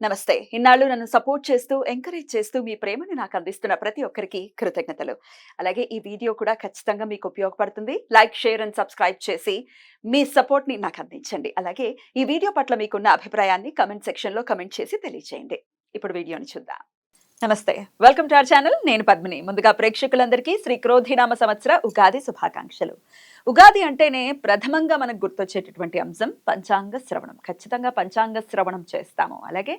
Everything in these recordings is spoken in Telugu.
నమస్తే. ఇన్నాళ్ళు నన్ను సపోర్ట్ చేస్తూ, ఎంకరేజ్ చేస్తూ మీ ప్రేమను నాకు అందిస్తున్న ప్రతి ఒక్కరికి కృతజ్ఞతలు. అలాగే ఈ వీడియో కూడా ఖచ్చితంగా మీకు ఉపయోగపడుతుంది. లైక్, షేర్ అండ్ సబ్స్క్రైబ్ చేసి మీ సపోర్ట్‌ని నాకు అందించండి. అలాగే ఈ వీడియో పట్ల మీకున్న అభిప్రాయాన్ని కామెంట్ సెక్షన్‌లో కామెంట్ చేసి తెలియజేయండి. ఇప్పుడు వీడియోని చూద్దాం. నమస్తే. Welcome to our channel. నేను పద్మిని. ముందుగా ప్రేక్షకులందరికీ శ్రీ క్రోధినామ సంవత్సర ఉగాది శుభాకాంక్షలు. ఉగాది అంటేనే ప్రథమంగా మనకు గుర్తొచ్చేటటువంటి అంశం పంచాంగ శ్రవణం. ఖచ్చితంగా పంచాంగ శ్రవణం చేస్తాము. అలాగే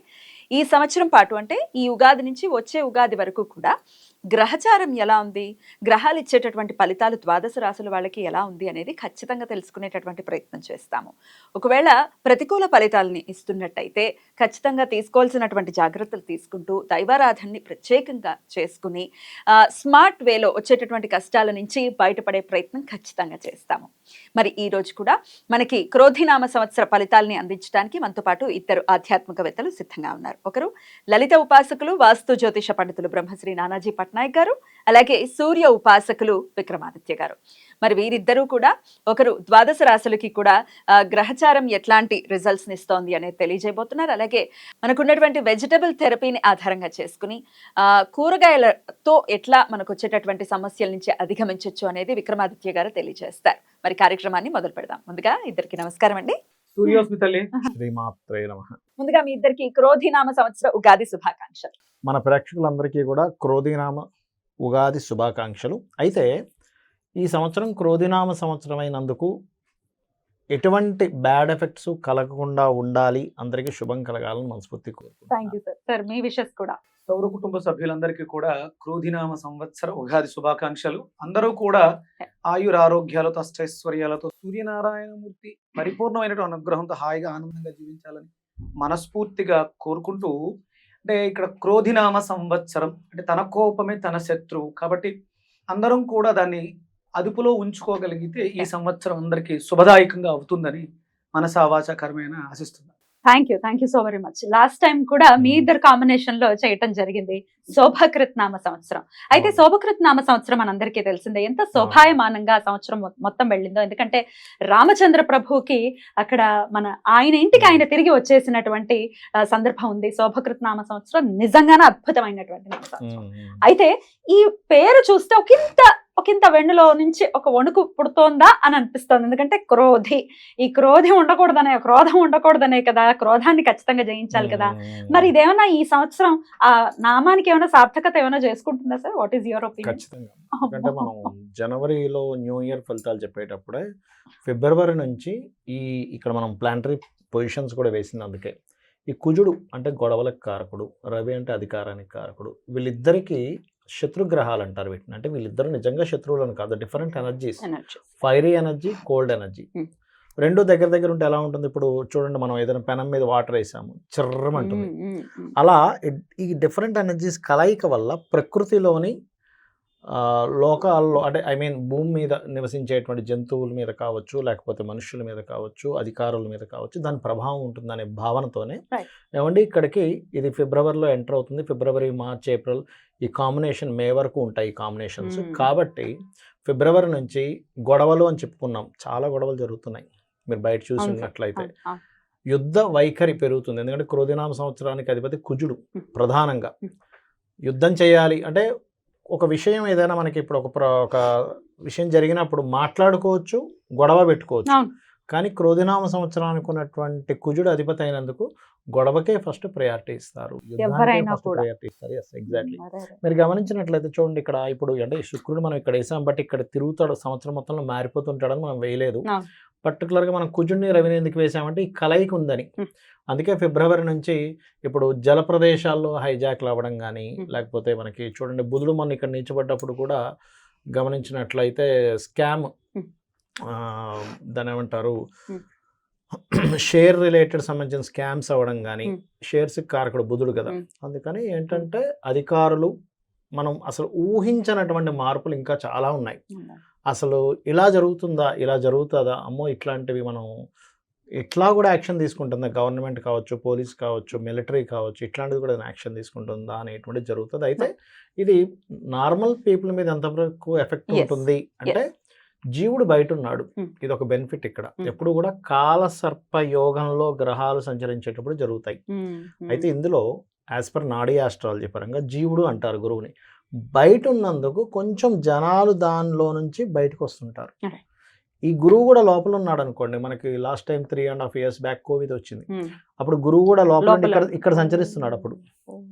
ఈ సంవత్సరం పాటు అంటే ఈ ఉగాది నుంచి వచ్చే ఉగాది వరకు కూడా గ్రహచారం ఎలా ఉంది, గ్రహాలు ఇచ్చేటటువంటి ఫలితాలు ద్వాదశ రాశుల వాళ్ళకి ఎలా ఉంది అనేది ఖచ్చితంగా తెలుసుకునేటటువంటి ప్రయత్నం చేస్తాము. ఒకవేళ ప్రతికూల ఫలితాలని ఇస్తున్నట్టయితే ఖచ్చితంగా తీసుకోవాల్సినటువంటి జాగ్రత్తలు తీసుకుంటూ దైవారాధనని ప్రత్యేకంగా చేసుకుని స్మార్ట్ వేలో వచ్చేటటువంటి కష్టాల నుంచి బయటపడే ప్రయత్నం ఖచ్చితంగా చేస్తాము. మరి ఈ రోజు కూడా మనకి క్రోధినామ సంవత్సర ఫలితాలని అందించడానికి మనతో పాటు ఇద్దరు ఆధ్యాత్మికవేత్తలు సిద్ధంగా ఉన్నారు. ఒకరు లలిత ఉపాసకులు, వాస్తు జ్యోతిష పండితులు బ్రహ్మశ్రీ నానాజీ పట్నాయక్ గారు, అలాగే సూర్య ఉపాసకులు విక్రమాదిత్య గారు. మరి వీరిద్దరూ కూడా ఒకరు ద్వాదశ రాశులకి కూడా గ్రహచారం ఎట్లాంటి రిజల్ట్స్ ఇస్తోంది అనేది తెలియజేయబోతున్నారు. అలాగే మనకున్నటువంటి వెజిటబుల్ థెరపీని ఆధారంగా చేసుకుని కూరగాయలతో ఎట్లా మనకు వచ్చేటటువంటి సమస్యల నుంచి అధిగమించవచ్చు అనేది విక్రమాదిత్య గారు తెలియజేస్తారు. మరి కార్యక్రమాన్ని మొదలు పెడదాం. ముందుగా ఇద్దరికి నమస్కారం అండి. ముందుగా మీ ఇద్దరికి క్రోధినామ సంవత్సర ఉగాది శుభాకాంక్షలు. మన ప్రేక్షకులందరికీ కూడా క్రోధినామ ఉగాది శుభాకాంక్షలు. అయితే ఈ సంవత్సరం క్రోధినామ సంవత్సరం అయినందుకు ఎటువంటి బ్యాడ్ ఎఫెక్ట్స్ కలగకుండా ఉండాలి, అందరికీ శుభం కలగాలని మనస్ఫూర్తి కోరుకుంటున్నాను. మీ విషెస్ కూడా సౌర కుటుంబ సభ్యులందరికీ కూడా క్రోధినామ సంవత్సర ఉగాది శుభాకాంక్షలు. అందరూ కూడా ఆయురారోగ్యాలతో అష్టైశ్వర్యాలతో సూర్యనారాయణమూర్తి పరిపూర్ణమైనటువంటి అనుగ్రహంతో హాయిగా ఆనందంగా జీవించాలని మనస్ఫూర్తిగా కోరుకుంటూ, అంటే ఇక్కడ క్రోధినామ సంవత్సరం అంటే తన కోపమే తన శత్రువు కాబట్టి అందరం కూడా దాన్ని అదుపులో ఉంచుకోగలిగితే ఈ సంవత్సరం అందరికీ శుభదాయకంగా అవుతుందని మనసా వాచా కర్మేణ ఆశిస్తున్నాను. Thank you so very much. Last time కూడా మీ ఇద్దరు కాంబినేషన్ లో చేయటం జరిగింది శోభకృత్ నామ సంవత్సరం. అయితే శోభకృత్ నామ సంవత్సరం మనందరికీ తెలిసిందే ఎంత శోభాయమానంగా సంవత్సరం మొత్తం వెళ్ళిందో. ఎందుకంటే రామచంద్ర ప్రభుకి అక్కడ ఆయన ఇంటికి ఆయన తిరిగి వచ్చేసినటువంటి సందర్భం ఉంది. శోభకృత్ నామ సంవత్సరం నిజంగానే అద్భుతమైనటువంటి నామ సంవత్సరం. అయితే ఈ పేరు చూస్తే ఒకంత వెన్నులో నుంచి ఒక వణుకు పుడుతోందా అని అనిపిస్తోంది. ఎందుకంటే ఈ క్రోధం ఉండకూడదనే కదా, క్రోధాన్ని ఖచ్చితంగా జయించాలి కదా. మరి ఇదేమన్నా ఈ సంవత్సరం ఆ నామానికి ఏమైనా సార్థకత ఏమైనా చేసుకుంటుందా sir? What is your opinion? ఖచ్చితంగా. ఎందుకంటే మనం జనవరిలో న్యూ ఇయర్ ఫలితాలు చెప్పేటప్పుడే ఫిబ్రవరి నుంచి ఇక్కడ మనం ప్లానటరీ పొజిషన్స్ కూడా వేసింది. అందుకే ఈ కుజుడు అంటే గొడవలకు కారకుడు, రవి అంటే అధికారానికి కారకుడు, వీళ్ళిద్దరికీ శత్రుగ్రహాలు అంటారు వీటిని. అంటే వీళ్ళిద్దరు నిజంగా శత్రువులను కాదు, different energies, fiery energy, cold energy. రెండు దగ్గర ఉంటే ఎలా ఉంటుంది? ఇప్పుడు చూడండి, మనం ఏదైనా పెనం మీద వాటర్ వేసాము, చిర్రమంటుంది. అలా ఈ డిఫరెంట్ ఎనర్జీస్ కలయిక వల్ల ప్రకృతిలోని లోకాల్లో అంటే భూమి మీద నివసించేటువంటి జంతువుల మీద కావచ్చు, లేకపోతే మనుషుల మీద కావచ్చు, అధికారుల మీద కావచ్చు, దాని ప్రభావం ఉంటుందనే భావనతోనే ఏమండి ఇక్కడికి ఇది ఫిబ్రవరిలో ఎంటర్ అవుతుంది. ఫిబ్రవరి, మార్చ్, ఏప్రిల్ ఈ కాంబినేషన్ మే వరకు ఉంటాయి ఈ కాంబినేషన్స్. కాబట్టి ఫిబ్రవరి నుంచి గొడవలు అని చెప్పుకున్నాం, చాలా గొడవలు జరుగుతున్నాయి. మీరు బయట చూసినట్లయితే యుద్ధ వైఖరి పెరుగుతుంది. ఎందుకంటే క్రోధినామ సంవత్సరానికి అధిపతి కుజుడు. ప్రధానంగా యుద్ధం చేయాలి అంటే ఒక విషయం ఏదైనా మనకి ఇప్పుడు ఒక విషయం జరిగినప్పుడు మాట్లాడుకోవచ్చు, గొడవ పెట్టుకోవచ్చు. కానీ క్రోధినామ సంవత్సరానికి ఉన్నటువంటి కుజుడు అధిపతి అయినందుకు గొడవకే ఫస్ట్ ప్రయారిటీ ఇస్తారు, ప్రయారిటీ ఇస్తారు. ఎగ్జాక్ట్లీ. మీరు గమనించినట్లయితే చూడండి, ఇక్కడ ఇప్పుడు అంటే శుక్రుడు మనం ఇక్కడ వేసాం, బట్ ఇక్కడ తిరుగుతాడు, సంవత్సరం మొత్తంలో మారిపోతుంటాడని మనం వేయలేదు. పర్టికులర్గా మనం కుజుడిని, రవిని ఎందుకు వేసామంటే ఈ కలయిక ఉందని. అందుకే ఫిబ్రవరి నుంచి ఇప్పుడు జల ప్రదేశాల్లో హైజాక్లు అవ్వడం కానీ, లేకపోతే మనకి చూడండి బుధుడు మొన్న ఇక్కడ నిలిచబడ్డప్పుడు కూడా గమనించినట్లయితే స్కామ్, దాని ఏమంటారు, షేర్ రిలేటెడ్ సంబంధించిన స్కామ్స్ అవ్వడం కానీ, షేర్స్ కారకుడు బుధుడు కదా. అందుకని ఏంటంటే అధికారులు మనం అసలు ఊహించినటువంటి మార్పులు ఇంకా చాలా ఉన్నాయి. అసలు ఇలా జరుగుతుందా, ఇలా జరుగుతుందా, అమ్మో ఇట్లాంటివి మనం ఇట్లా కూడా యాక్షన్ తీసుకుంటుందా, గవర్నమెంట్ కావచ్చు, పోలీస్ కావచ్చు, మిలిటరీ కావచ్చు, ఇట్లాంటిది కూడా యాక్షన్ తీసుకుంటుందా అనేటువంటిది జరుగుతుంది. అయితే ఇది నార్మల్ పీపుల్ మీద ఎంతవరకు ఎఫెక్ట్ ఉంటుంది అంటే జీవుడు బయట ఉన్నాడు. Hmm. ఇది ఒక బెనిఫిట్ ఇక్కడ. Hmm. ఎప్పుడు కూడా కాలసర్ప యోగంలో గ్రహాలు సంచరించేటప్పుడు జరుగుతాయి. అయితే ఇందులో యాజ్ పర్ నాడీ ఆస్ట్రాలజీ పరంగా జీవుడు అంటారు గురువుని. బయట ఉన్నందుకు కొంచెం జనాలు దానిలో నుంచి బయటకు వస్తుంటారు. Okay. ఈ గురువు కూడా లోపల ఉన్నాడు అనుకోండి. మనకి last time 3.5 years back Covid వచ్చింది. అప్పుడు గురువు కూడా లోపల ఉండి ఇక్కడ సంచరిస్తున్నాడు. అప్పుడు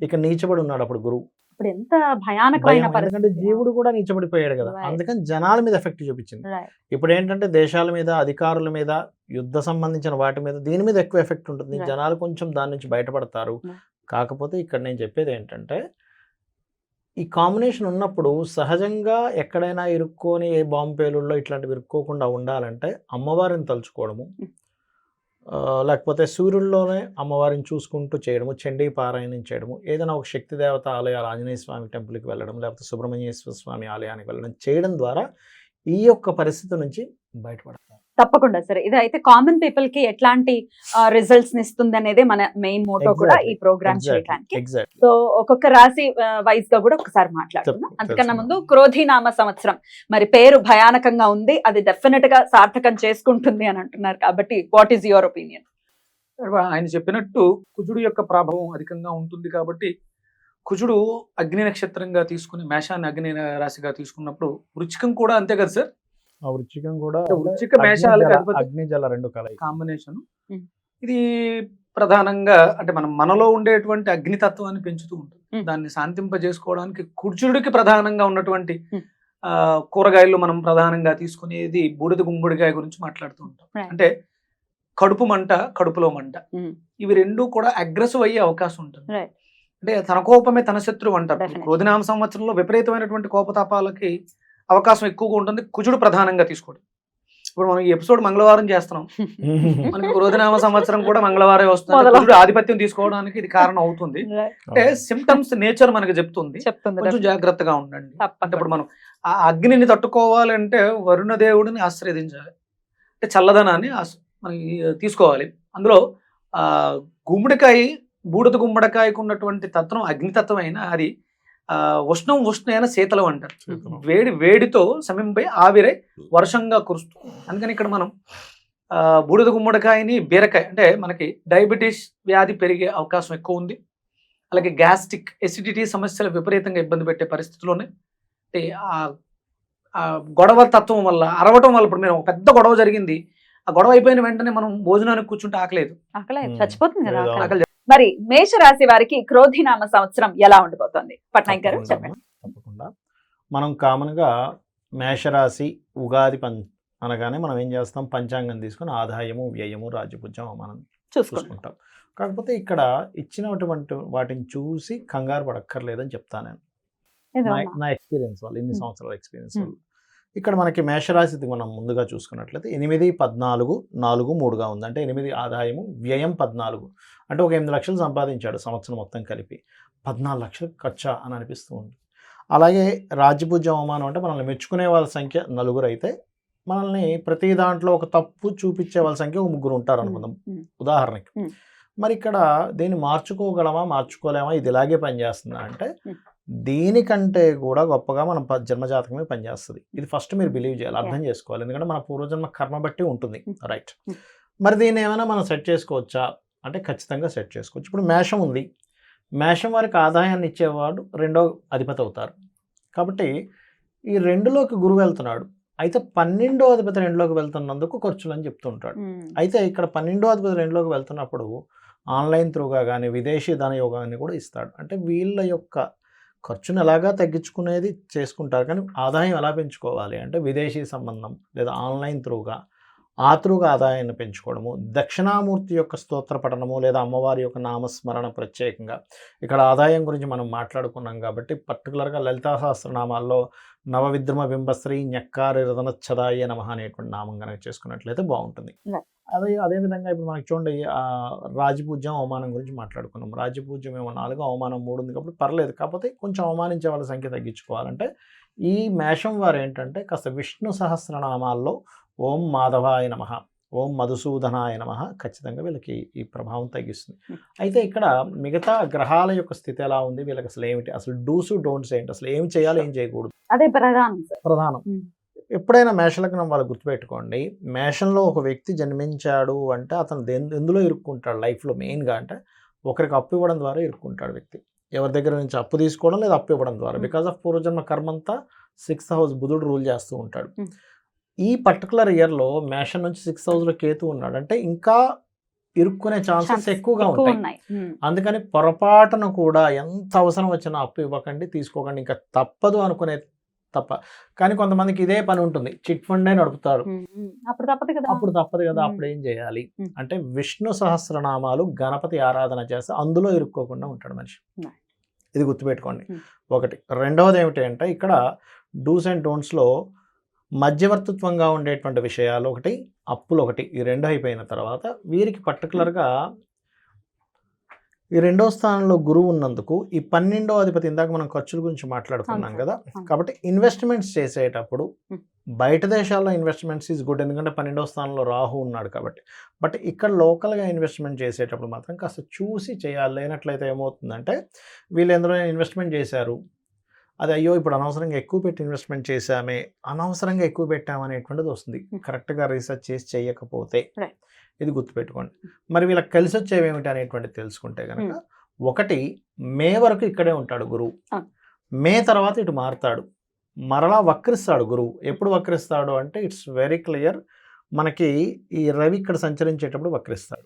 ఇక్కడ నీచబడి ఉన్నాడు అప్పుడు గురువు. ఇప్పుడు ఎంత భయానకమైన భయం, ఎందుకంటే జీవుడు కూడా నీచబడిపోయాడు కదా. Right. అందుకని జనాల మీద ఎఫెక్ట్ చూపించింది. ఇప్పుడు ఏంటంటే దేశాల మీద, అధికారుల మీద, యుద్ధ సంబంధించిన వాటి మీద, దీని మీద ఎక్కువ ఎఫెక్ట్ ఉంటుంది. Right. జనాలు కొంచెం దాని నుంచి బయటపడతారు. Right. కాకపోతే ఇక్కడ నేను చెప్పేది ఏంటంటే ఈ కాంబినేషన్ ఉన్నప్పుడు సహజంగా ఎక్కడైనా ఇరుక్కొని ఏ బాంబు పేలుల్లో ఇట్లాంటివి ఇరుక్కోకుండా ఉండాలంటే అమ్మవారిని తలుచుకోవడము, లేకపోతే సూర్యుల్లోనే అమ్మవారిని చూసుకుంటూ చేయడము, చండీ పారాయణం చేయడము, ఏదైనా ఒక శక్తి దేవత ఆలయాలు, ఆంజనేయ స్వామి టెంపుల్కి వెళ్ళడం, లేకపోతే సుబ్రహ్మణ్యేశ్వర స్వామి ఆలయానికి వెళ్ళడం చేయడం ద్వారా ఈ యొక్క పరిస్థితి నుంచి బయటపడతారు. తప్పకుండా సరే. ఇది అయితే కామన్ పీపుల్ కి ఎట్లాంటి రిజల్ట్స్ ఇస్తుంది అనేది మన మెయిన్ మోటో కూడా ఈ ప్రోగ్రామ్ చేయడానికి. ఎగ్జాక్ట్లీ. సో ఒక్కొక్క రాశి వైజ్ గా కూడా ఒకసారి మాట్లాడుకుందాం. అంతకన్నా ముందు క్రోధినామ సంవత్సరం మరి పేరు భయానకంగా ఉంది, అది డెఫినెట్ గా సార్థకం చేసుకుంటుంది అని అంటున్నారు. కాబట్టి వాట్ ఈస్ యువర్ ఒపీనియన్? ఆయన చెప్పినట్టు కుజుడు యొక్క ప్రభావం అధికంగా ఉంటుంది కాబట్టి కుజుడు అగ్ని నక్షత్రంగా తీసుకుని మేషాన్ని అగ్ని రాశిగా తీసుకున్నప్పుడు వృచ్చికం కూడా అంతే కదా సార్. ఆ వృచ్చికం కూడా వృచ్చిక మేషాలకు అధిపతి అగ్ని జల రెండు కలయిక కాంబినేషన్. ఇది ప్రధానంగా అంటే మనలో ఉండేటువంటి అగ్నితత్వాన్ని పెంచుతూ ఉంటుంది. దాన్ని శాంతింపజేసుకోవడానికి కుజుడికి ప్రధానంగా ఉన్నటువంటి కూరగాయలు మనం ప్రధానంగా తీసుకునేది బూడిద గుమ్మడికాయ గురించి మాట్లాడుతూ ఉంటాం. అంటే కడుపు మంట, కడుపులో మంట, ఇవి రెండు కూడా అగ్రెసివ్ అయ్యే అవకాశం ఉంటుంది. అంటే తన కోపమే తన శత్రువు అంటారు. క్రోధినామ సంవత్సరంలో విపరీతమైనటువంటి కోపతాపాలకి అవకాశం ఎక్కువగా ఉంటుంది కుజుడు ప్రధానంగా తీసుకోవడం. ఇప్పుడు మనం ఈ ఎపిసోడ్ మంగళవారం చేస్తున్నాం, మనకి క్రోధినామ సంవత్సరం కూడా మంగళవారం వస్తుంది. కుజుడు ఆధిపత్యం తీసుకోవడానికి ఇది కారణం అవుతుంది. అంటే సిమ్టమ్స్ నేచర్ మనకి చెప్తుంది, కొంచెం జాగ్రత్తగా ఉండండి. అంటే ఇప్పుడు మనం ఆ అగ్నిని తట్టుకోవాలంటే వరుణ దేవుడిని ఆశ్రయించాలి, అంటే చల్లదనాన్ని మనకి తీసుకోవాలి. అందులో గుమ్మడికాయ, బూడిద గుమ్మడికాయకు ఉన్నటువంటి తత్వం అగ్నితత్వం అయినా అది ఉష్ణైన శీతలం అంటారు. వేడితో సమయంపై ఆవిరై వర్షంగా కురుస్తుంది. అందుకని ఇక్కడ మనం బూడిద గుమ్మడికాయని, బీరకాయ అంటే మనకి డయాబెటీస్ వ్యాధి పెరిగే అవకాశం ఎక్కువ ఉంది. అలాగే గ్యాస్ట్రిక్ ఎసిడిటీ సమస్యలు విపరీతంగా ఇబ్బంది పెట్టే పరిస్థితుల్లోనే ఆ గొడవ తత్వం వల్ల, అరవటం వల్ల, ఇప్పుడు మీరు ఒక పెద్ద గొడవ జరిగింది, ఆ గొడవ అయిపోయిన వెంటనే మనం భోజనానికి కూర్చుంటే ఆకలేదు, చచ్చిపోతుంది కదా ఆకలి. మరి మేషరాశి వారికి క్రోధినామ సంవత్సరం ఎలా ఉండబోతోంది పట్నాయక్ గారు చెప్పండి. తప్పకుండా. మనం కామన్ గా మేషరాశి ఉగాది అనగానే మనం ఏం చేస్తాం, పంచాంగం తీసుకుని ఆదాయము, వ్యయము, రాజ్యపూజ్యం, అవమానం చూసుకుంటాం. కాకపోతే ఇక్కడ ఇచ్చినటువంటి వాటిని చూసి కంగారు పడక్కర్లేదని చెప్తాను నేను, నా ఎక్స్పీరియన్స్ వల్ల, ఇన్ని సంవత్సరాల ఎక్స్పీరియన్స్ వల్ల. ఇక్కడ మనకి మేషరాశిది మనం ముందుగా చూసుకున్నట్లయితే 8, 14, 4, 3గా ఉంది. అంటే 8 ఆదాయము, వ్యయం 14. అంటే ఒక 8 లక్షలు సంపాదించాడు సంవత్సరం మొత్తం కలిపి, 14 లక్షలు ఖర్చా అని అనిపిస్తూ ఉంది. అలాగే రాజ్యపూజ్యం, అవమానం అంటే మనల్ని మెచ్చుకునే వాళ్ళ సంఖ్య 4 అయితే మనల్ని ప్రతి దాంట్లో ఒక తప్పు చూపించే వాళ్ళ సంఖ్య 3 ఉంటారు అనుకుందాం ఉదాహరణకి. మరి ఇక్కడ దీన్ని మార్చుకోగలమా, మార్చుకోలేమా, ఇది ఇలాగే పనిచేస్తుందా అంటే దీనికంటే కూడా గొప్పగా మనం జన్మజాతకమే పనిచేస్తుంది. ఇది ఫస్ట్ మీరు బిలీవ్ చేయాలి, అర్థం చేసుకోవాలి. ఎందుకంటే మన పూర్వజన్మ కర్మ బట్టి ఉంటుంది, రైట్? మరి దీన్ని ఏమైనా మనం సెట్ చేసుకోవచ్చా అంటే ఖచ్చితంగా సెట్ చేసుకోవచ్చు. ఇప్పుడు మేషం ఉంది, మేషం వారికి ఆదాయాన్ని ఇచ్చేవాడు 2వ అధిపతి అవుతారు. కాబట్టి ఈ 2లోకి గురువు వెళ్తున్నాడు. అయితే 12వ అధిపతి 2లోకి వెళ్తున్నందుకు ఖర్చులు అని చెప్తూ ఉంటాడు. అయితే ఇక్కడ 12వ అధిపతి 2లోకి వెళ్తున్నప్పుడు ఆన్లైన్ త్రూగా కానీ విదేశీ ధన యోగాన్ని కూడా ఇస్తాడు. అంటే వీళ్ళ యొక్క ఖర్చును ఎలాగా తగ్గించుకునేది చేసుకుంటారు, కానీ ఆదాయం ఎలా పెంచుకోవాలి అంటే విదేశీ సంబంధం లేదా ఆన్లైన్ త్రూగా ఆదాయాన్ని పెంచుకోవడము, దక్షిణామూర్తి యొక్క స్తోత్ర పఠనము లేదా అమ్మవారి యొక్క నామస్మరణ. ప్రత్యేకంగా ఇక్కడ ఆదాయం గురించి మనం మాట్లాడుకున్నాం కాబట్టి పర్టికులర్గా లలితా సహస్రనామాల్లో నవవిద్రమ బింబశ్రీ ఞక్కారి రదనచ్చదాయ నమః అనేటువంటి నామం కనుక చేసుకున్నట్లయితే బాగుంటుంది. అదేవిధంగా ఇప్పుడు మనకి చూడండి, రాజపూజ్యం, అవమానం గురించి మాట్లాడుకున్నాం. రాజపూజ్యం ఏమో 4, అవమానం 3 ఉంది కాబట్టి పర్లేదు. కాకపోతే కొంచెం అవమానించే వాళ్ళ సంఖ్య తగ్గించుకోవాలంటే ఈ మేషం వారు ఏంటంటే కాస్త విష్ణు సహస్రనామాల్లో ఓం మాధవాయ నమః, ఓం మధుసూదనాయ నమః ఖచ్చితంగా వీళ్ళకి ఈ ప్రభావం తగ్గిస్తుంది. అయితే ఇక్కడ మిగతా గ్రహాల యొక్క స్థితి ఎలా ఉంది, వీళ్ళకి అసలు ఏమిటి, అసలు డూస్ డోంట్స్ ఏంటి, అసలు ఏం చేయాలి, ఏం చేయకూడదు, అదే ప్రధానం. ఎప్పుడైనా మేషలగ్నం వాళ్ళు గుర్తుపెట్టుకోండి, మేషంలో ఒక వ్యక్తి జన్మించాడు అంటే అతను ఎందులో ఇరుక్కుంటాడు లైఫ్లో మెయిన్గా అంటే ఒకరికి అప్పు ఇవ్వడం ద్వారా ఇరుక్కుంటాడు వ్యక్తి. ఎవరి దగ్గర నుంచి అప్పు తీసుకోవడం లేదా అప్పు ఇవ్వడం ద్వారా, బికాస్ ఆఫ్ పూర్వజన్మ కర్మంతా 6th హౌస్ బుధుడు రూల్ చేస్తూ ఉంటాడు. ఈ పర్టికులర్ ఇయర్లో మేషం నుంచి 6th హౌస్లో కేతు ఉన్నాడు అంటే ఇంకా ఇరుక్కునే ఛాన్సెస్ ఎక్కువగా ఉంటాయి. అందుకని పొరపాటును కూడా ఎంత అవసరం వచ్చినా అప్పు ఇవ్వకండి, తీసుకోకండి, ఇంకా తప్పదు అనుకునే తప్ప. కానీ కొంతమందికి ఇదే పని ఉంటుంది, చిట్ ఫండే నడుపుతారు, అప్పుడు తప్పదు కదా. అప్పుడు ఏం చేయాలి అంటే విష్ణు సహస్రనామాలు, గణపతి ఆరాధన చేస్తే అందులో ఇరుక్కోకుండా ఉంటాడు మనిషి. ఇది గుర్తుపెట్టుకోండి ఒకటి. రెండవది ఏమిటి అంటే ఇక్కడ డూస్ అండ్ డోంట్స్లో మధ్యవర్తిత్వంగా ఉండేటువంటి విషయాలు ఒకటి, అప్పులు ఒకటి, ఈ రెండు అయిపోయిన తర్వాత వీరికి పర్టికులర్గా ఈ 2వ స్థానంలో గురువు ఉన్నందుకు ఈ 12వ అధిపతి, ఇందాక మనం ఖర్చుల గురించి మాట్లాడుకున్నాం కదా, కాబట్టి ఇన్వెస్ట్మెంట్స్ చేసేటప్పుడు బయట దేశాల్లో ఇన్వెస్ట్మెంట్స్ ఈజ్ గుడ్, ఎందుకంటే 12వ స్థానంలో రాహు ఉన్నాడు కాబట్టి. బట్ ఇక్కడ లోకల్గా ఇన్వెస్ట్మెంట్ చేసేటప్పుడు మాత్రం కాస్త చూసి చేయాలి. లేనట్లయితే ఏమవుతుందంటే వీళ్ళు ఎందులో ఇన్వెస్ట్మెంట్ చేశారు, అది అయ్యో ఇప్పుడు అనవసరంగా ఎక్కువ పెట్టి ఇన్వెస్ట్మెంట్ చేసామే, అనవసరంగా ఎక్కువ పెట్టామనేటువంటిది వస్తుంది కరెక్ట్గా రీసెర్చ్ చేసి చేయకపోతే. ఇది గుర్తుపెట్టుకోండి. మరి వీళ్ళకి కలిసి వచ్చేవి ఏమిటి అనేటువంటిది తెలుసుకుంటే కనుక, ఒకటి మే వరకు ఇక్కడే ఉంటాడు గురువు, మే తర్వాత ఇటు మారుతాడు, మరలా వక్రిస్తాడు గురువు. ఎప్పుడు వక్రిస్తాడు అంటే ఇట్స్ వెరీ క్లియర్, మనకి ఈ రవి ఇక్కడ సంచరించేటప్పుడు వక్రిస్తాడు.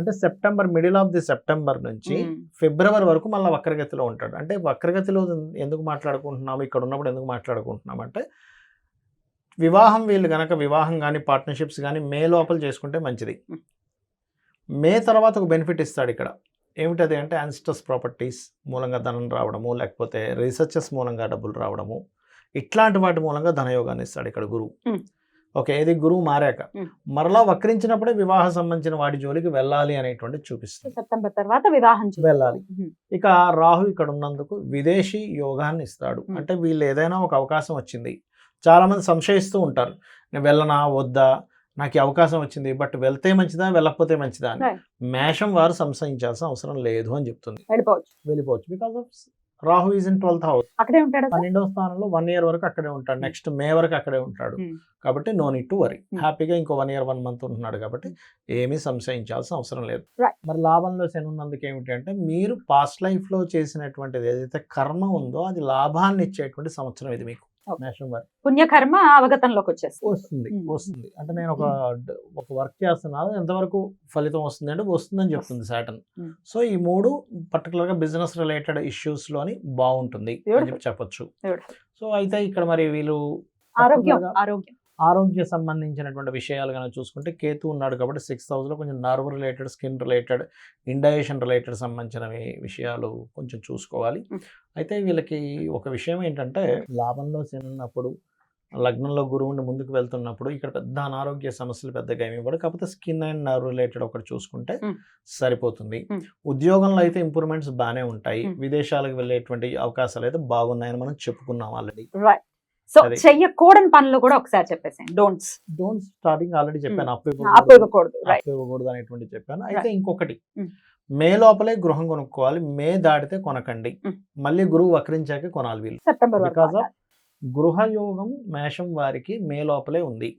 అంటే September, middle of the September నుంచి ఫిబ్రవరి వరకు మళ్ళీ వక్రగతిలో ఉంటాడు. అంటే వక్రగతిలో ఎందుకు మాట్లాడుకుంటున్నాము, ఇక్కడ ఉన్నప్పుడు ఎందుకు మాట్లాడుకుంటున్నాం అంటే వివాహం, వీళ్ళు కనుక వివాహం కానీ పార్ట్నర్షిప్స్ కానీ మే లోపల చేసుకుంటే మంచిది. మే తర్వాత ఒక బెనిఫిట్ ఇస్తాడు ఇక్కడ, ఏమిటది అంటే యాన్సిస్టర్స్ ప్రాపర్టీస్ మూలంగా ధనం రావడము, లేకపోతే రీసెర్చెస్ మూలంగా డబ్బులు రావడము, ఇట్లాంటి వాటి మూలంగా ధనయోగాన్ని ఇస్తాడు ఇక్కడ గురువు. ఓకే, ఇది గురువు మారాక మరలా వక్రించినప్పుడే వివాహం సంబంధించిన వాటి జోలికి వెళ్ళాలి అనేటువంటి చూపిస్తుంది. సెప్టెంబర్ తర్వాత వివాహం వెళ్ళాలి. ఇక రాహు ఇక్కడ ఉన్నందుకు విదేశీ యోగాన్ని ఇస్తాడు. అంటే వీళ్ళు ఏదైనా ఒక అవకాశం వచ్చింది, చాలా మంది సంశయిస్తూ ఉంటారు, నేను వెళ్ళనా వద్దా, నాకు ఈ అవకాశం వచ్చింది బట్ వెళ్తే మంచిదా వెళ్ళకపోతే మంచిదా అని. మేషం వారు సంశయించాల్సిన అవసరం లేదు అని చెప్తుంది, వెళ్ళిపోవచ్చు. Because of Rahu is in 12th house, అక్కడే ఉంటాడు, 12వ స్థానంలో 1 year వరకు అక్కడే ఉంటాడు, నెక్స్ట్ మే వరకు అక్కడే ఉంటాడు. కాబట్టి నో నీడ్ టు వరీ, హ్యాపీగా ఇంకో 1 year 1 month ఉంటున్నాడు కాబట్టి ఏమీ సంశయించాల్సిన అవసరం లేదు. మరి లాభంలో శని ఉన్నందుకు ఏమిటి అంటే మీరు పాస్ట్ లైఫ్లో చేసినటువంటిది ఏదైతే కర్మ ఉందో అది లాభాన్ని ఇచ్చేటువంటి సంవత్సరం ఇది మీకు. మేషం వారి పుణ్యకర్మ అవగతంలోకి వస్తుంది. అంటే నేను ఒక వర్క్ చేస్తున్నాను, ఎంతవరకు ఫలితం వస్తుంది అంటే వస్తుందని చెప్తుంది సాటర్న్. సో ఈ 3 పర్టికులర్గా బిజినెస్ రిలేటెడ్ ఇష్యూస్ లోని బాగుంటుంది అని చెప్పి చెప్పొచ్చు. సో అయితే ఇక్కడ మరి వీళ్ళు ఆరోగ్య సంబంధించినటువంటి విషయాలు కనుక చూసుకుంటే కేతు ఉన్నాడు కాబట్టి 6th హౌస్లో కొంచెం nerve related, skin related, indigestion related సంబంధించిన విషయాలు కొంచెం చూసుకోవాలి. అయితే వీళ్ళకి ఒక విషయం ఏంటంటే లాభంలో శని ఉన్నప్పుడు, లగ్నంలో గురువుని ముందుకు వెళ్తున్నప్పుడు ఇక్కడ పెద్ద అనారోగ్య సమస్యలు పెద్దగా ఏమి ఇవ్వడు, కాకపోతే స్కిన్ అండ్ నర్వ్ రిలేటెడ్ ఒకటి చూసుకుంటే సరిపోతుంది. ఉద్యోగంలో అయితే ఇంప్రూవ్మెంట్స్ బాగానే ఉంటాయి, విదేశాలకు వెళ్ళేటువంటి అవకాశాలు అయితే బాగున్నాయని మనం చెప్పుకున్నాం ఆల్రెడీ. సో చెయ్యకూడని పనులు కూడా ఒకసారి చెప్పేసాను. డోంట్స్ స్టార్టింగ్ ఆల్రెడీ చెప్పాను, అప్పు ఇవ్వకూడదు అనేటువంటి చెప్పాను. అయితే ఇంకొకటి, మే లోపలే గృహం కొనుక్కోవాలి, మే దాటితే కొనకండి, మళ్ళీ గురువు వక్రించాకే కొనాలి వీళ్ళు. బికాజ్ ఆఫ్ గృహయోగం మేషం వారికి మే లోపలే ఉంది,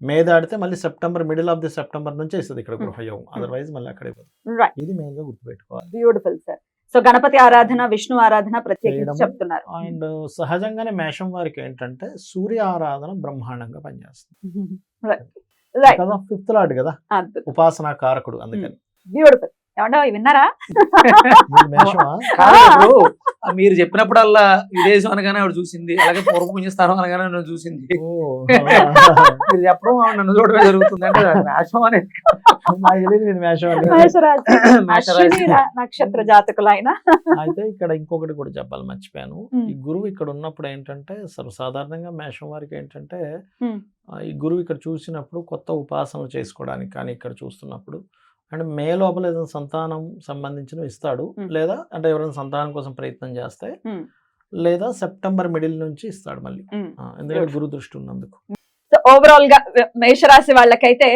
మే దాటితే మళ్ళీ September, middle of the September నుంచే ఇస్తుంది ఇక్కడ గృహయోగం, అదర్వైజ్ మళ్ళీ అక్కడే పోతుంది. ఇది మెయిన్ గా గుర్తుపెట్టుకోవాలి. Beautiful sir. సో గణపతి ఆరాధన, విష్ణు ఆరాధన ప్రత్యేకించి చెప్తున్నారు. అండ్ సహజంగానే మేషం వారికి ఏంటంటే సూర్య ఆరాధన బ్రహ్మాండంగా పనిచేస్తుంది. 5th లార్డ్ కదా, ఉపాసనా కారకుడు, అందుకని బ్యూటిఫుల్. ఏమంటే విన్నారా? మీరు చెప్పినప్పుడల్లా విదేశం అనగానే ఆవిడ చూసింది, అలాగే పూర్వపుణ్యస్థానం అనగానే నన్ను చూసింది. మీరు చెప్పడం నన్ను చూడడం జరుగుతుంది. అంటే మేషం అనేది నక్షత్ర జాతకులైన. అయితే ఇక్కడ ఇంకొకటి కూడా చెప్పాలి, మర్చిపోయాను. ఈ గురువు ఇక్కడ ఉన్నప్పుడు ఏంటంటే సర్వసాధారణంగా మేషం వారికి ఏంటంటే ఈ గురువు ఇక్కడ చూసినప్పుడు కొత్త ఉపాసనలు చేసుకోవడానికి కానీ ఇక్కడ చూస్తున్నప్పుడు అండ్ మే లోపల ఏదైనా సంతానం సంబంధించిన ఇస్తాడు, లేదా అంటే ఎవరైనా సంతానం కోసం ప్రయత్నం చేస్తే, లేదా సెప్టెంబర్ మిడిల్ నుంచి ఇస్తాడు మళ్ళీ, ఎందుకంటే గురు దృష్టి ఉన్నందుకు. సో ఓవరాల్ గా మేషరాశి వాళ్ళకైతే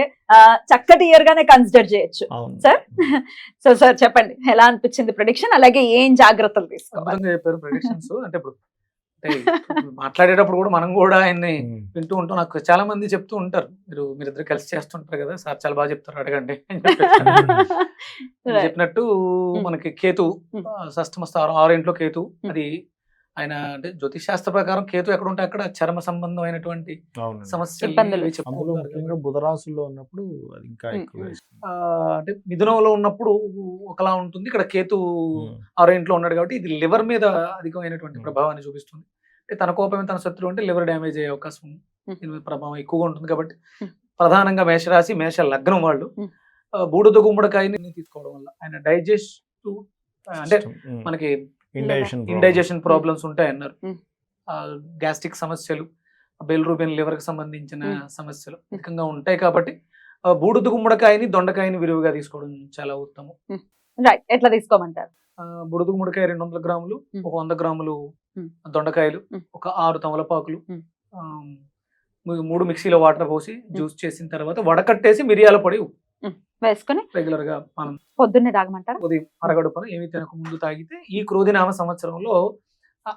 చక్కటి ఇయర్ గానే కన్సిడర్ చేయొచ్చు సార్. సో సార్ చెప్పండి, ఎలా అనిపించింది ప్రెడిక్షన్, అలాగే ఏం జాగ్రత్తలు తీసుకోవాలి? చెప్పారు ప్రెడిక్షన్స్. అంటే ఇప్పుడు మాట్లాడేటప్పుడు కూడా మనం కూడా ఆయన్ని వింటూ ఉంటాం. నాకు చాలా మంది చెప్తూ ఉంటారు, మీరిద్దరు కలిసి చేస్తుంటారు కదా సార్, చాలా బాగా చెప్తారు, అడగండి అని చెప్పేసి. మీరు చెప్పినట్టు మనకి కేతు షష్టమ స్థానం 6 ఇంట్లో కేతు, అది ఆయన అంటే జ్యోతిష్ శాస్త్ర ప్రకారం కేతు ఎక్కడ ఉంటే అక్కడ చర్మ సంబంధమైనటువంటి సమస్యలు ఇబ్బందులు. చెప్తూ అందులో ఉంటారు ముఖ్యంగా కాబట్టి. బుధరాశుల్లో ఉన్నప్పుడు అది ఇంకా ఎక్కువ అంటే మిథునంలో ఉన్నప్పుడు ఒకలా ఉంటుంది, ఇక్కడ కేతు 6 ఇంట్లో ఉన్నాడు కాబట్టి ఇది లివర్ మీద అధికమైనటువంటి ప్రభావాన్ని చూపిస్తుంది. అంటే తన కోపమే తన శత్రువు అంటే లివర్ డ్యామేజ్ అయ్యే అవకాశం దీని మీద ప్రభావం ఎక్కువగా ఉంటుంది. కాబట్టి ప్రధానంగా మేషరాశి మేష లగ్నం వాళ్ళు బూడిద గుమ్మడికాయని తీసుకోవడం వల్ల ఆయన డైజెస్ట్ అంటే మనకి ఇండైజెషన్ ప్రాబ్లమ్స్ ఉంటాయన్నారు. గ్యాస్ట్రిక్ సమస్యలు, బెల్రూబిన్ లివర్ కి సంబంధించిన సమస్యలు అధికంగా ఉంటాయి కాబట్టి బూడిద గుమ్మడికాయని దొండకాయని విరివిగా తీసుకోవడం చాలా ఉత్తమం. రైట్, ఎట్లా తీసుకోమంటారు? బుడద గుమ్మడికాయ 200 గ్రాములు, ఒక 100 గ్రాములు దొండకాయలు, ఒక 6 తమలపాకులు, 3 మిక్సీలో వాటర్ పోసి జ్యూస్ చేసిన తర్వాత వడకట్టేసి మిరియాల పొడి వేసుకుని రెగ్యులర్ గా మనం పొద్దున్నే తాగమంటారా? ఉదయం అరగడుపున ఏమి తినక ముందు తాగితే ఈ క్రోధినామ సంవత్సరంలో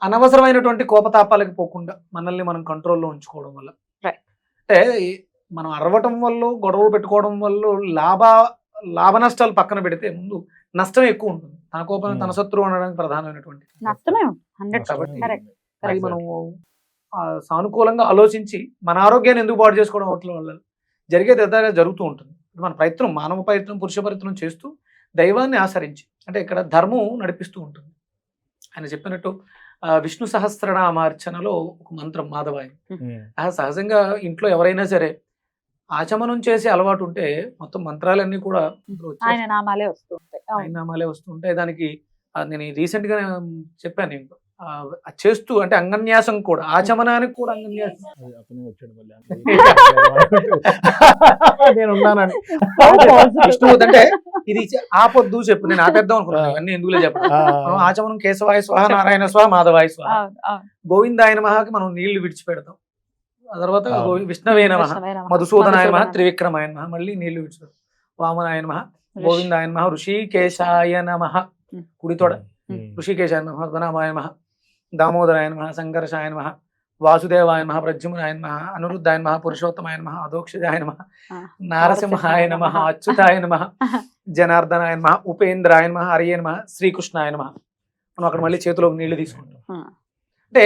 అనవసరమైనటువంటి కోపతాపాలకు పోకుండా మనల్ని మనం కంట్రోల్లో ఉంచుకోవడం వల్ల, అంటే మనం అరవటం వల్ల గొడవలు పెట్టుకోవడం వల్ల లాభ నష్టాలు పక్కన పెడితే ముందు నష్టం ఎక్కువ ఉంటుంది. తన కోపం తన శత్రువు అనడానికి ప్రధానమైనటువంటి నష్టమే అది మనం సానుకూలంగా ఆలోచించి మన ఆరోగ్యాన్ని ఎందుకు పాడు చేసుకోవడం అవట్ల వల్ల జరిగేది యథాగా జరుగుతూ ఉంటుంది. మన ప్రయత్నం, మానవ ప్రయత్నం, పురుష ప్రయత్నం చేస్తూ దైవాన్ని ఆచరించి అంటే ఇక్కడ ధర్మం నడిపిస్తూ ఉంటుంది. ఆయన చెప్పినట్టు విష్ణు సహస్రనామార్చనలో ఒక మంత్రం మాధవాయి, సహజంగా ఇంట్లో ఎవరైనా సరే ఆచమనం చేసే అలవాటు ఉంటే మొత్తం మంత్రాలన్నీ కూడా ఆయన నామాలే వస్తూ ఉంటాయి. దానికి నేను రీసెంట్ గా చెప్పాను, నేను చేస్తూ అంటే అంగన్యాసం కూడా, ఆచమనానికి కూడా అంగన్యాసం. అంటే ఇది ఆపొద్దు చెప్పు, నేను ఆపేద్దాం అనుకున్నాను, ఇవన్నీ ఎందుకులే చెప్పడం. మనం ఆచమనం కేశవాయ స్వాహ, నారాయణ స్వాహ, మాధవాయ స్వాహ, గోవిందాయ నమఃకి మనం నీళ్లు విడిచిపెడతాం. ఆ తర్వాత విష్ణవే నమః, మధుసూదనాయ నమః, త్రివిక్రమాయ నమః, మళ్ళీ నీళ్లు విడిచిపెడతాం. వామనాయ నమః, గోవిందాయ నమః, ఋషికేశాయ నమః, కుడితోడ ఋషికేశాయ నమః, పద్మనాభాయ నమః, దామోదరాయ నమః, సంఘర్షాయ నమః, వాసుదేవాయ నమః, ప్రద్యుమ్నాయ నమః, అనిరుద్ధాయ నమః, పురుషోత్తమాయ నమః, అధోక్షజాయ నమః, నారసింహాయ నమః, అచ్యుతాయ నమః, జనార్దనాయ నమః, ఉపేంద్రాయ నమః, హరియే నమః, శ్రీకృష్ణాయ నమః. మనం అక్కడ మళ్ళీ చేతిలో నీళ్లు తీసుకుంటాం. అంటే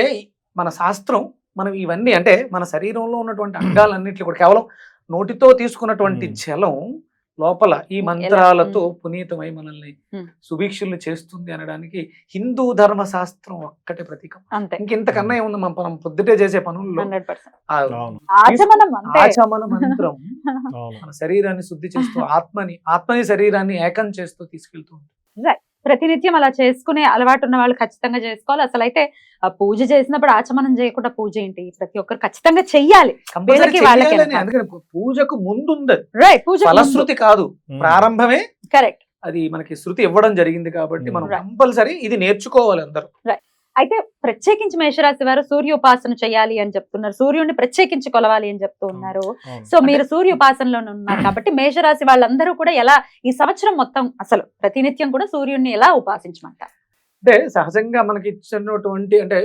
మన శాస్త్రం మనం ఇవన్నీ అంటే మన శరీరంలో ఉన్నటువంటి అంగాలన్నింటినీ కూడా కేవలం నోటితో తీసుకున్నటువంటి జలం లోపల ఈ మంత్రాలతో పునీతమై మనల్ని సుభిక్షుల్ని చేస్తుంది అనడానికి హిందూ ధర్మ శాస్త్రం ఒక్కటే ప్రతీకం. ఇంకెంతకన్నా ఏముంది మనం పొద్దుటే చేసే పనుల్లో ఆచమన మంత్రం మన శరీరాన్ని శుద్ధి చేస్తూ ఆత్మని శరీరాన్ని ఏకం చేస్తూ తీసుకెళ్తూ ఉంటుంది. ప్రతినిత్యం అలా చేసుకునే అలవాటు ఉన్న వాళ్ళు ఖచ్చితంగా చేసుకోవాలి. అసలు అయితే పూజ చేసినప్పుడు ఆచమనం చేయకుండా పూజ ఏంటి, ప్రతి ఒక్కరు ఖచ్చితంగా చెయ్యాలి. అందుకని పూజకు ముందు ఫలశ్రుతి కాదు, ప్రారంభమే కరెక్ట్. అది మనకి శృతి ఇవ్వడం జరిగింది కాబట్టి మనం కంపల్సరీ ఇది నేర్చుకోవాలి అందరూ. అయితే ప్రత్యేకించి మేషరాశి వారు సూర్యోపాసన చేయాలి అని చెప్తున్నారు, సూర్యుడిని ప్రత్యేకించి కొలవాలి అని చెప్తూ ఉన్నారు. సో మీరు సూర్యోపాసనలో ఉన్నారు కాబట్టి మేషరాశి వాళ్ళందరూ కూడా ఎలా ఈ సంవత్సరం మొత్తం అసలు ప్రతినిత్యం కూడా సూర్యుడిని ఎలా ఉపాసించమంటారు? అంటే సహజంగా మనకి ఇచ్చినటువంటి అంటే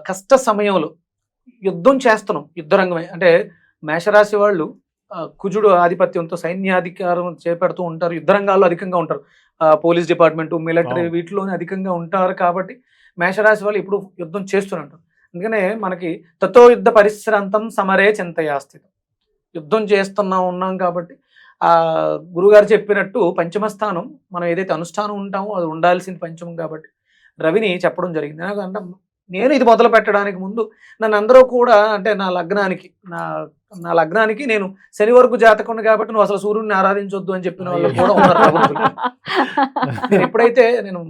కష్ట సమయంలో యుద్ధం చేస్తున్నాం, యుద్ధరంగమే అంటే మేషరాశి వాళ్ళు కుజుడు ఆధిపత్యంతో సైన్యాధికారం చేపడుతూ ఉంటారు, యుద్ధరంగాల్లో అధికంగా ఉంటారు, పోలీస్ డిపార్ట్మెంట్, మిలిటరీ వీటిలోనే అధికంగా ఉంటారు. కాబట్టి మేషరాశి వాళ్ళు ఇప్పుడు యుద్ధం చేస్తున్నారు. అందుకనే మనకి తతో యుద్ధ పరిశ్రాంతం సమరే చింతయాస్థితం, యుద్ధం ఉన్నాం కాబట్టి గురుగారు చెప్పినట్టు పంచమస్థానం మనం ఏదైతే అనుష్ఠానం ఉంటామో అది ఉండాల్సింది పంచమం కాబట్టి రవిని చెప్పడం జరిగింది. అంటే నేను ఇది మొదలు పెట్టడానికి ముందు నన్ను అందరూ కూడా అంటే నా లగ్నానికి నేను శని వరకు జాతకం కాబట్టి నువ్వు అసలు సూర్యుడిని ఆరాధించొద్దు అని చెప్పిన వాళ్ళు కూడా ఉన్నారు. నేను ఎప్పుడైతే నేను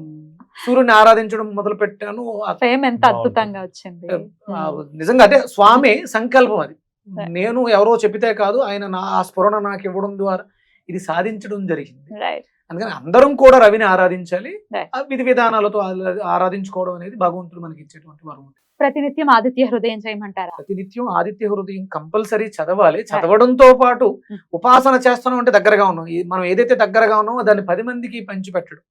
సూర్యుని ఆరాధించడం మొదలు పెట్టాను, ఎంత అద్భుతంగా వచ్చింది నిజంగా. అంటే స్వామి సంకల్పం అది, నేను ఎవరో చెప్పితే కాదు, ఆయన ఆ స్ఫురణ నాకు ఇవ్వడం ద్వారా ఇది సాధించడం జరిగింది. అందుకని అందరం కూడా రవిని ఆరాధించాలి, విధి విధానాలతో ఆరాధించుకోవడం అనేది భగవంతుడు మనకి ఇచ్చేటువంటి వరం. ప్రతినిత్యం ఆదిత్య హృదయం చేయమంటారా? ప్రతినిత్యం ఆదిత్య హృదయం కంపల్సరీ చదవాలి. చదవడంతో పాటు ఉపాసన చేస్తున్నాం అంటే దగ్గరగా ఉన్నాం, మనం ఏదైతే దగ్గరగా ఉన్నామో దాన్ని 10 మందికి పంచి పెట్టడం.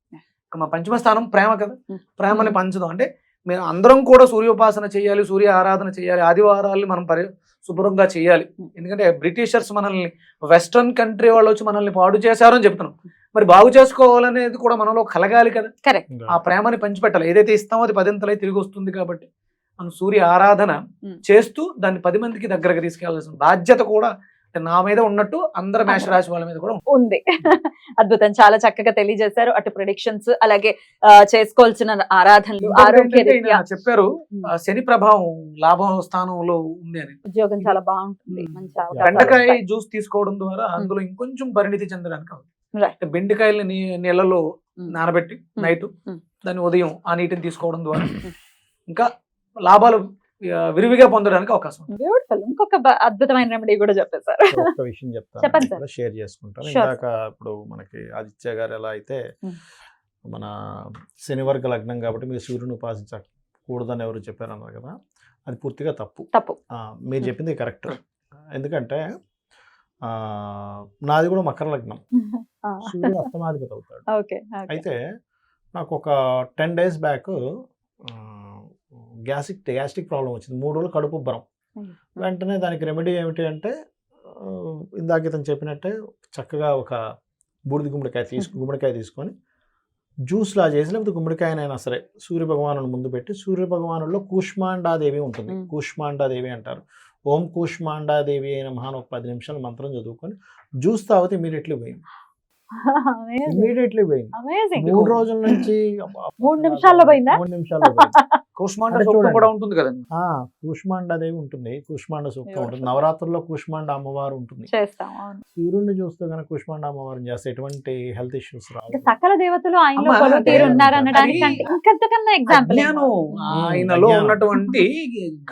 మా పంచమ స్థానం ప్రేమ కదా, ప్రేమని పంచడం అంటే మీరు అందరం కూడా సూర్యోపాసన చేయాలి, సూర్య ఆరాధన చేయాలి, ఆదివారాలు మనం శుభ్రంగా చేయాలి. ఎందుకంటే బ్రిటిషర్స్ మనల్ని వెస్ట్రన్ కంట్రీ వాళ్ళు వచ్చి మనల్ని పాడు చేశారు అని చెప్తున్నాం. మరి బాగు చేసుకోవాలనేది కూడా మనలో కలగాలి కదా. ఆ ప్రేమని పంచిపెట్టాలి. ఏదైతే ఇస్తామో అది 10 ఇంతలై తిరిగి వస్తుంది. కాబట్టి మనం సూర్య ఆరాధన చేస్తూ దాన్ని 10 మందికి దగ్గరకు తీసుకెళ్లాల్సిన బాధ్యత కూడా నా మీద ఉన్నట్టు అందరు మేషరాశి వాళ్ళ మీద కూడా ఉంది. అద్భుతం, చాలా చక్కగా తెలియజేశారు. అటు ప్రిడిక్షన్స్, అలాగే చేసుకోవాల్సిన ఆరాధనలు, ఆరోగ్య రీత్యా చెప్పారు. శని ప్రభావం లాభం స్థానంలో ఉంది అని. ఉద్యోగం చాలా బాగుంటుంది, మంచి అవకాశాలు బెండకాయ వస్తాయి. జ్యూస్ తీసుకోవడం ద్వారా అందులో ఇంకొంచెం పరిణితి చెందడానికి అవుతుంది. Right. బెండకాయలని నీళ్ళలో నానబెట్టి నైట్ దాన్ని ఉదయం ఆ నీటిని తీసుకోవడం ద్వారా ఇంకా లాభాలు విరివిగా పొందడానికి అవకాశం ఉంది. బ్యూటిఫుల్. ఇంకొక అద్భుతమైన రెమెడీ కూడా చెప్పేశారు. ఒక విషయం చెప్పండి చెప్తాను, సార్. షేర్ చేసుకుంటాను. Sure. ఇందాక ఇప్పుడు మనకి ఆదిత్య గారు ఎలా అయితే మన శనివర్గ లగ్నం కాబట్టి మీరు సూర్యుని ఉపాసించకూడదని ఎవరు చెప్పారు అన్నారు కదా, అది పూర్తిగా తప్పు. మీరు చెప్పింది కరెక్ట్. ఎందుకంటే నాది కూడా మకర లగ్నం, సూర్యుడు అష్టమాధిపతి అవుతాడు. అయితే నాకు ఒక 10 days బ్యాక్ గ్యాస్ట్రిక్ ప్రాబ్లం వచ్చింది. 3 రోజులు కడుపు ఉబ్బరం. వెంటనే దానికి రెమెడీ ఏమిటి అంటే ఇందాక ఇతను చెప్పినట్టే చక్కగా ఒక బూడిద గుమ్మడికాయ తీసుకొని జ్యూస్లా చేసి, లేకపోతే గుమ్మడికాయనైనా సరే సూర్య భగవాను ముందు పెట్టి, సూర్య భగవానుల్లో కూష్మాండాదేవి ఉంటుంది. కూష్మాండాదేవి అంటారు. ఓం కూష్మాండాదేవి అయిన మహాన్ ఒక 10 నిమిషాలు మంత్రం చదువుకొని జ్యూస్ తాగితే ఇమీడియట్లీ పోయింది. 3 రోజుల నుంచి 3 నిమిషాల్లో పోయిందా? 3 నిమిషాల్లో పోయింది. కూష్మాండ అంటే సూక్తం చూడండి. కూడా ఉంటుంది కదండి. కూష్మాండాదేవి ఉంటుంది, కూష్మాండ సూక్తం ఉంటుంది. నవరాత్రుల్లో కూష్మాండ అమ్మవారు ఉంటుంది. సూర్యుడిని చూస్తూ కనుక కూష్మాండ అమ్మవారిని చేస్తే ఎటువంటి హెల్త్ ఇష్యూస్ రావు. సకల దేవతలు ఆయనలో అమ్మా, కొలువు తీరు ఉన్నారు అది అనడానికి ఇంకంతకన్నా ఎగ్జాంపుల్. అజ్ఞానం. ఆయనలో ఉన్నటువంటి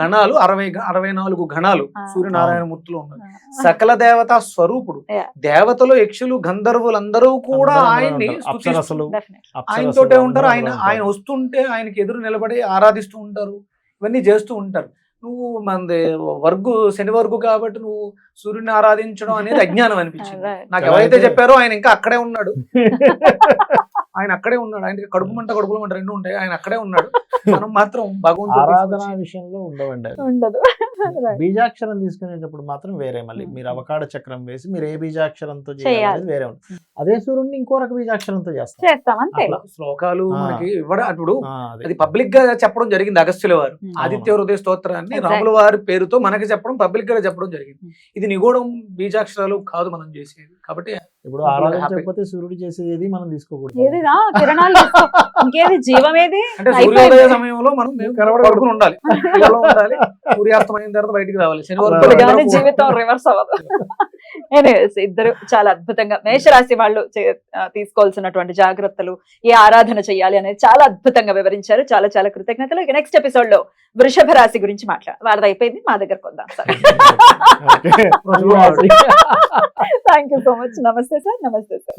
గణాలు 64 గణాలు సూర్యనారాయణ మూర్తిలో ఉన్నాయి. సకల దేవతా స్వరూపుడు. దేవతలు, యక్షులు, గంధర్వులందరూ కూడా ఆయన్ని అప్సరసలు ఆయనతోటే ఉంటారు. ఆయన వస్తుంటే ఆయనకి ఎదురు నిలబడి ఆరాధిస్తూ ఉంటారు. ఇవన్నీ చేస్తూ ఉంటారు. నువ్వు మనది శని వర్గు కాబట్టి నువ్వు సూర్యుని ఆరాధించడం అనేది అజ్ఞానం అనిపించింది నాకు. ఎవరైతే చెప్పారో ఆయన ఇంకా అక్కడే ఉన్నాడు. ఆయన అక్కడే ఉన్నాడు. ఆయనకి కడుపు మంట కడుపులో మంట 2 ఉంటాయి. ఆయన అక్కడే ఉన్నాడు. మనం మాత్రం భగవంతుడు ఆరాధన విషయంలో ఉండవండి. ఉండదు. బీజాక్షరం తీసుకునేటప్పుడు మాత్రం వేరే. మళ్ళీ మీరు అవకాడ చక్రం వేసి మీరు ఏ బీజాక్షరంతో చేయాలి వేరే ఉంటుంది. అదే సూర్యుడిని ఇంకో రక బీజాక్షరంతో చేస్తాం అంతే. శ్లోకాలు మనకి ఇవ్వడం అప్పుడు అది పబ్లిక్ గా చెప్పడం జరిగింది. అగస్త్యుల వారు ఆదిత్య హృదయ స్తోత్రాన్ని రాముల వారి పేరుతో మనకి చెప్పడం, పబ్లిక్ గా చెప్పడం జరిగింది. ఇది నిగూఢం బీజాక్షరాలు కాదు మనం చేసేది. కాబట్టి ఇప్పుడు ఆరాధించకపోతే సూర్యుడు చేసేది ఏది మనం తీసుకోకూడదు. కిరణాలు ఇంకేది జీవమేది అంటే సూర్యోదయ సమయంలో మనం పడుకుని ఉండాలి, ఉండాలి. సూర్యాస్తమైన తర్వాత బయటికి రావాలి. శనివారం జీవితం రివర్స్ అవ్వదు. ఎనీవేస్, ఇద్దరు చాలా అద్భుతంగా మేషరాశి వాళ్ళు తీసుకోవాల్సినటువంటి జాగ్రత్తలు, ఏ ఆరాధన చేయాలి అనేది చాలా అద్భుతంగా వివరించారు. చాలా చాలా కృతజ్ఞతలు. ఇక నెక్స్ట్ ఎపిసోడ్ లో వృషభ రాశి గురించి వారిది అయిపోయింది, మా దగ్గరకు వద్దాం sir. Thank you so much. నమస్తే సార్. నమస్తే సార్.